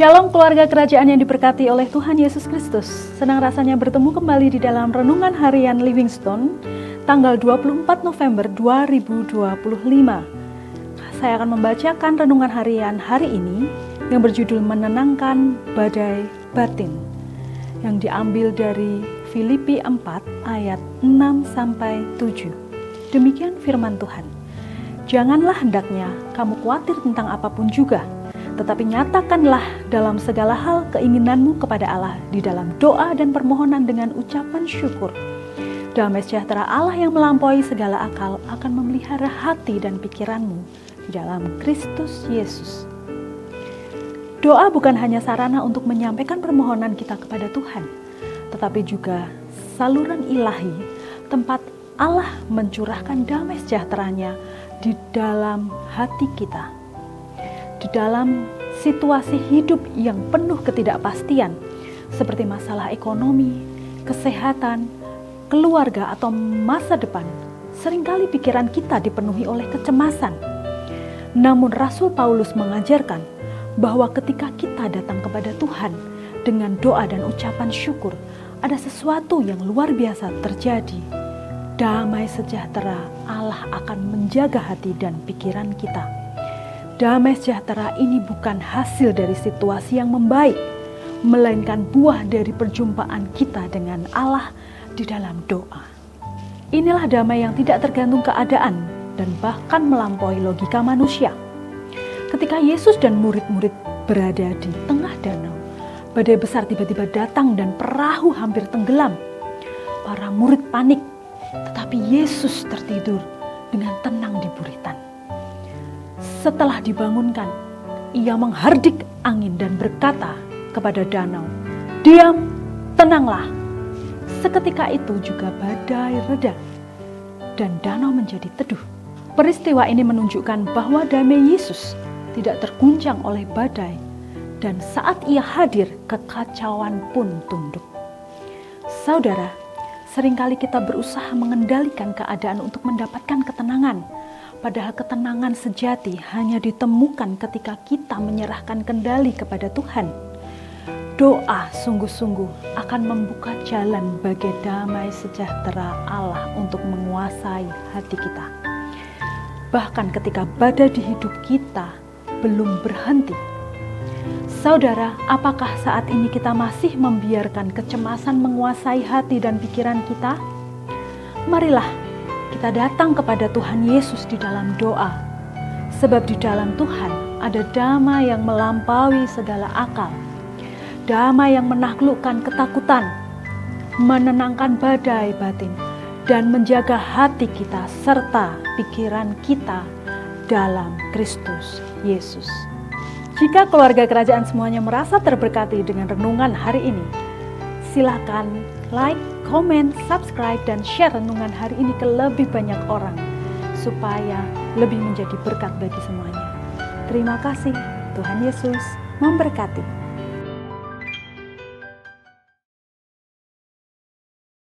Shalom keluarga kerajaan yang diberkati oleh Tuhan Yesus Kristus. Senang rasanya bertemu kembali di dalam Renungan Harian Livingstone tanggal 24 November 2025. Saya akan membacakan Renungan Harian hari ini yang berjudul Menenangkan Badai Batin, yang diambil dari Filipi 4 ayat 6-7. Demikian firman Tuhan. Janganlah hendaknya kamu khawatir tentang apapun juga, tetapi nyatakanlah dalam segala hal keinginanmu kepada Allah di dalam doa dan permohonan dengan ucapan syukur. Damai sejahtera Allah yang melampaui segala akal akan memelihara hati dan pikiranmu di dalam Kristus Yesus. Doa bukan hanya sarana untuk menyampaikan permohonan kita kepada Tuhan, tetapi juga saluran ilahi, tempat Allah mencurahkan damai sejahteranya di dalam hati kita. Di dalam situasi hidup yang penuh ketidakpastian, seperti masalah ekonomi, kesehatan, keluarga, atau masa depan, seringkali pikiran kita dipenuhi oleh kecemasan. Namun Rasul Paulus mengajarkan bahwa ketika kita datang kepada Tuhan dengan doa dan ucapan syukur, ada sesuatu yang luar biasa terjadi. Damai sejahtera Allah akan menjaga hati dan pikiran kita. Damai sejahtera ini bukan hasil dari situasi yang membaik, melainkan buah dari perjumpaan kita dengan Allah di dalam doa. Inilah damai yang tidak tergantung keadaan dan bahkan melampaui logika manusia. Ketika Yesus dan murid-murid berada di tengah danau, badai besar tiba-tiba datang dan perahu hampir tenggelam. Para murid panik, tetapi Yesus tertidur dengan tenang di buritan. Setelah dibangunkan, ia menghardik angin dan berkata kepada danau, "Diam, tenanglah." Seketika itu juga badai reda dan danau menjadi teduh. Peristiwa ini menunjukkan bahwa damai Yesus tidak terguncang oleh badai, dan saat ia hadir, kekacauan pun tunduk. Saudara, seringkali kita berusaha mengendalikan keadaan untuk mendapatkan ketenangan. Padahal ketenangan sejati hanya ditemukan ketika kita menyerahkan kendali kepada Tuhan. Doa sungguh-sungguh akan membuka jalan bagi damai sejahtera Allah untuk menguasai hati kita. Bahkan ketika badai di hidup kita belum berhenti. Saudara, apakah saat ini kita masih membiarkan kecemasan menguasai hati dan pikiran kita? Marilah kita datang kepada Tuhan Yesus di dalam doa, sebab di dalam Tuhan ada damai yang melampaui segala akal, damai yang menaklukkan ketakutan, menenangkan badai batin, dan menjaga hati kita serta pikiran kita dalam Kristus Yesus. Jika keluarga kerajaan semuanya merasa terberkati dengan renungan hari ini, silakan like, komen, subscribe, dan share renungan hari ini ke lebih banyak orang, supaya lebih menjadi berkat bagi semuanya. Terima kasih, Tuhan Yesus memberkati.